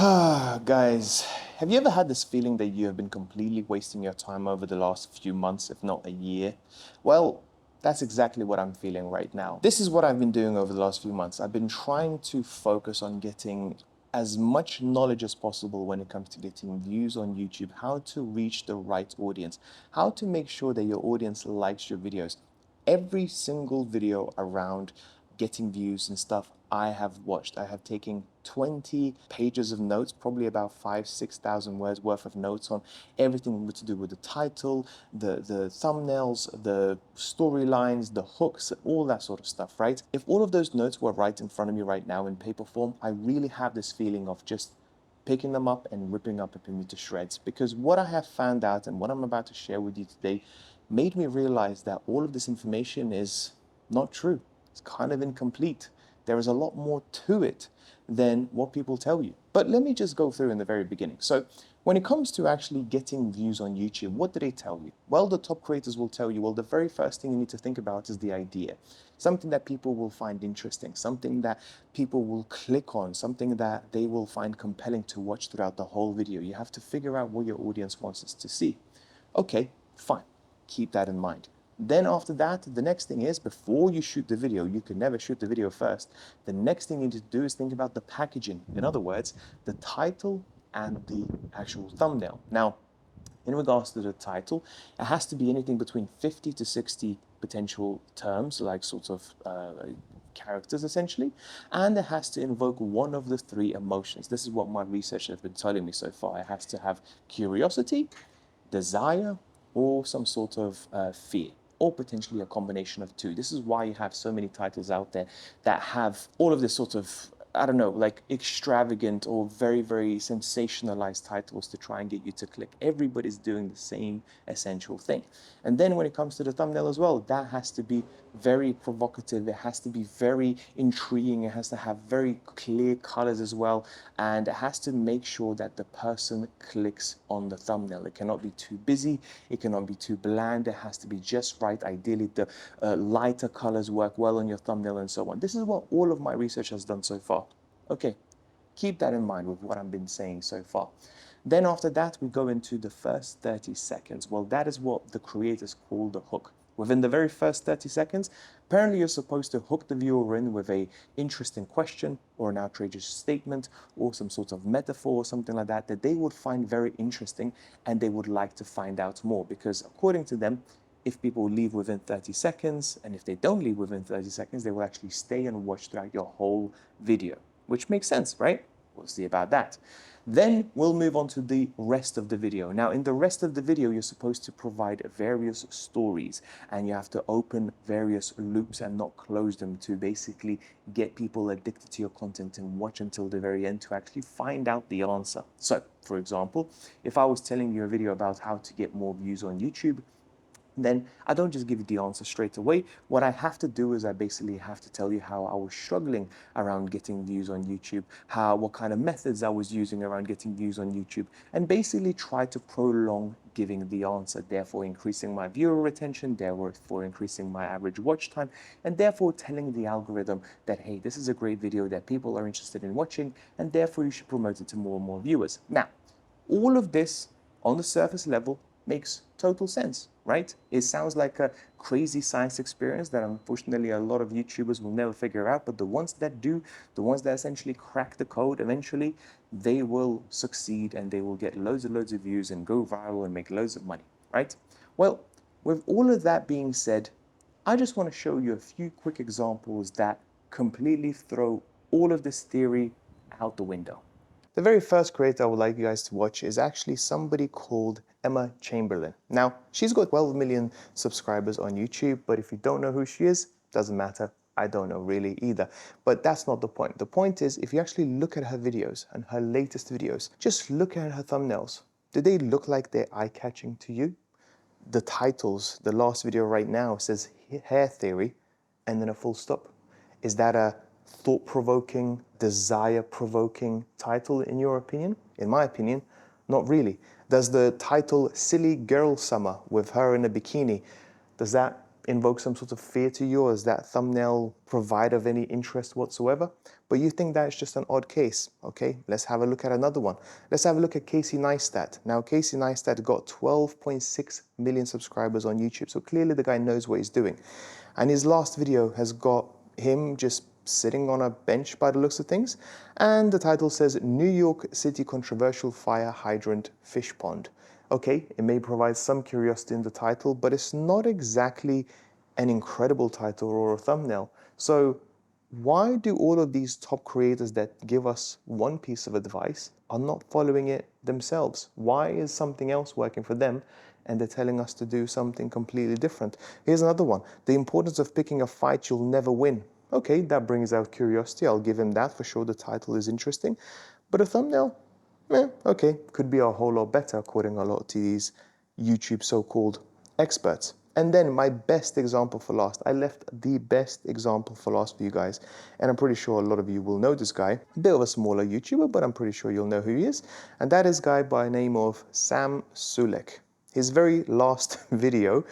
Guys, have you ever had this feeling that you have been completely wasting your time over the last few months, if not a year? Well, that's exactly what I'm feeling right now. This is what I've been doing over the last few months. I've been trying to focus on getting as much knowledge as possible when it comes to getting views on YouTube, how to reach the right audience, how to make sure that your audience likes your videos. Every single video around getting views and stuff I have watched. I have taken 20 pages of notes, probably about 6,000 words worth of notes on everything to do with the title, the thumbnails, the storylines, the hooks, all that sort of stuff, right? If all of those notes were right in front of me right now in paper form, I really have this feeling of just picking them up and ripping them to shreds, because what I have found out and what I'm about to share with you today made me realize that all of this information is not true. It's kind of incomplete. There is a lot more to it than what people tell you. But let me just go through in the very beginning. So when it comes to actually getting views on YouTube, what do they tell you? Well, the top creators will tell you, well, the very first thing you need to think about is the idea. Something that people will find interesting, something that people will click on, something that they will find compelling to watch throughout the whole video. You have to figure out what your audience wants us to see. Okay, fine. Keep that in mind. Then after that, the next thing is, before you shoot the video, you can never shoot the video first. The next thing you need to do is think about the packaging. In other words, the title and the actual thumbnail. Now, in regards to the title, it has to be anything between 50 to 60 potential terms, like sort of characters essentially, and it has to invoke one of the three emotions. This is what my research has been telling me so far. It has to have curiosity, desire, or some sort of fear, or potentially a combination of two. This is why you have so many titles out there that have all of this sort of, I don't know, like extravagant or very, very sensationalized titles to try and get you to click. Everybody's doing the same essential thing. And then when it comes to the thumbnail as well, that has to be very provocative. It has to be very intriguing. It has to have very clear colors as well. And it has to make sure that the person clicks on the thumbnail. It cannot be too busy. It cannot be too bland. It has to be just right. Ideally, the lighter colors work well on your thumbnail and so on. This is what all of my research has done so far. Okay, keep that in mind with what I've been saying so far. Then after that, we go into the first 30 seconds. Well, that is what the creators call the hook. Within the very first 30 seconds, apparently you're supposed to hook the viewer in with a interesting question or an outrageous statement or some sort of metaphor or something like that that they would find very interesting and they would like to find out more, because according to them, if people leave within 30 seconds and if they don't leave within 30 seconds, they will actually stay and watch throughout your whole video, which makes sense, right? We'll see about that. Then we'll move on to the rest of the video. Now, in the rest of the video, you're supposed to provide various stories and you have to open various loops and not close them to basically get people addicted to your content and watch until the very end to actually find out the answer. So, for example, if I was telling you a video about how to get more views on YouTube, then I don't just give you the answer straight away. What I have to do is I basically have to tell you how I was struggling around getting views on YouTube, what kind of methods I was using around getting views on YouTube, and basically try to prolong giving the answer, therefore increasing my viewer retention, therefore increasing my average watch time, and therefore telling the algorithm that, hey, this is a great video that people are interested in watching, and therefore you should promote it to more and more viewers. Now, all of this on the surface level makes total sense, right? It sounds like a crazy science experience that unfortunately a lot of YouTubers will never figure out, but the ones that do, the ones that essentially crack the code, eventually they will succeed and they will get loads and loads of views and go viral and make loads of money, right? Well, with all of that being said, I just want to show you a few quick examples that completely throw all of this theory out the window. The very first creator I would like you guys to watch is actually somebody called Emma Chamberlain. Now, she's got 12 million subscribers on YouTube, but if you don't know who she is, doesn't matter. I don't know really either. But that's not the point. The point is, if you actually look at her videos and her latest videos, just look at her thumbnails. Do they look like they're eye-catching to you? The titles, the last video right now says hair theory and then a full stop. Is that a thought-provoking, desire-provoking title in your opinion? In my opinion, not really. Does the title Silly Girl Summer with her in a bikini, does that invoke some sort of fear to you, or is that thumbnail provide of any interest whatsoever? But you think that is just an odd case. Okay, let's have a look at another one. Let's have a look at Casey Neistat. Now, Casey Neistat got 12.6 million subscribers on YouTube, so clearly the guy knows what he's doing. And his last video has got him just sitting on a bench by the looks of things, and the title says New York City Controversial Fire Hydrant Fish Pond. Okay, it may provide some curiosity in the title, but it's not exactly an incredible title or a thumbnail. So why do all of these top creators that give us one piece of advice are not following it themselves? Why is something else working for them and they're telling us to do something completely different? Here's another one. The importance of picking a fight you'll never win. Okay, that brings out curiosity. I'll give him that for sure. The title is interesting. But a thumbnail? Okay, could be a whole lot better according a lot to these YouTube so-called experts. And then my best example for last. I left the best example for last for you guys. And I'm pretty sure a lot of you will know this guy. A bit of a smaller YouTuber, but I'm pretty sure you'll know who he is. And that is a guy by the name of Sam Sulek. His very last video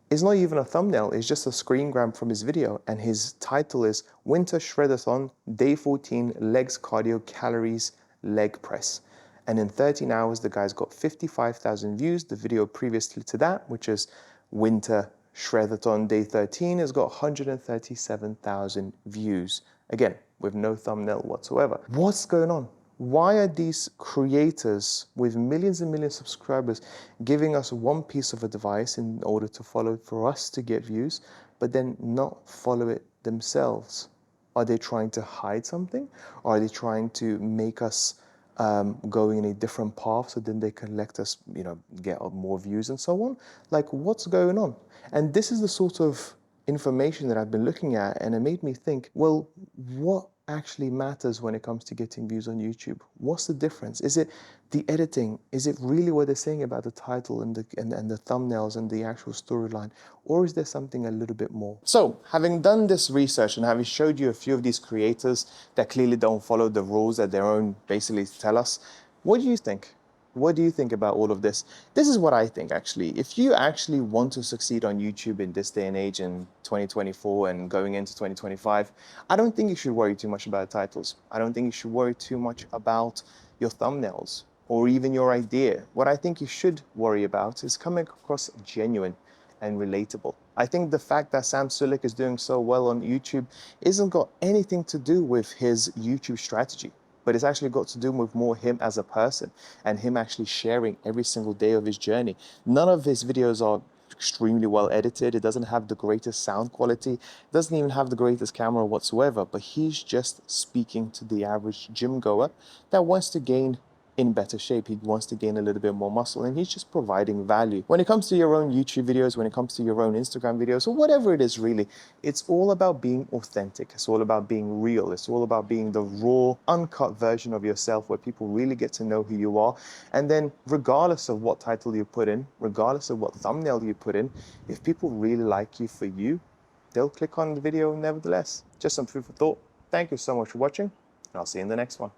is not even a thumbnail, it's just a screen grab from his video. And his title is Winter Shreddathon, Day 14, Legs Cardio, Calories, Leg Press. And in 13 hours, the guy's got 55,000 views. The video previously to that, which is Winter Shreddathon Day 13, has got 137,000 views. Again, with no thumbnail whatsoever. What's going on? Why are these creators with millions and millions of subscribers giving us one piece of advice in order to follow for us to get views, but then not follow it themselves? Are they trying to hide something? Or are they trying to make us going in a different path so then they can let us, get more views and so on? Like, what's going on? And this is the sort of information that I've been looking at, and it made me think, well, what actually matters when it comes to getting views on YouTube? What's the difference? Is it the editing? Is it really what they're saying about the title and the thumbnails and the actual storyline? Or is there something a little bit more? So, having done this research and having showed you a few of these creators that clearly don't follow the rules that their own basically tell us, what do you think? What do you think about all of this? This is what I think, actually. If you actually want to succeed on YouTube in this day and age in 2024 and going into 2025, I don't think you should worry too much about titles. I don't think you should worry too much about your thumbnails or even your idea. What I think you should worry about is coming across genuine and relatable. I think the fact that Sam Sulek is doing so well on YouTube isn't got anything to do with his YouTube strategy, but it's actually got to do with more him as a person and him actually sharing every single day of his journey. None of his videos are extremely well edited. It doesn't have the greatest sound quality. It doesn't even have the greatest camera whatsoever, but he's just speaking to the average gym goer that wants to gain in better shape. He wants to gain a little bit more muscle, and he's just providing value. When it comes to your own YouTube videos, when it comes to your own Instagram videos, or whatever it is really, it's all about being authentic. It's all about being real. It's all about being the raw, uncut version of yourself where people really get to know who you are. And then regardless of what title you put in, regardless of what thumbnail you put in, if people really like you for you, they'll click on the video nevertheless. Just some food for thought. Thank you so much for watching, and I'll see you in the next one.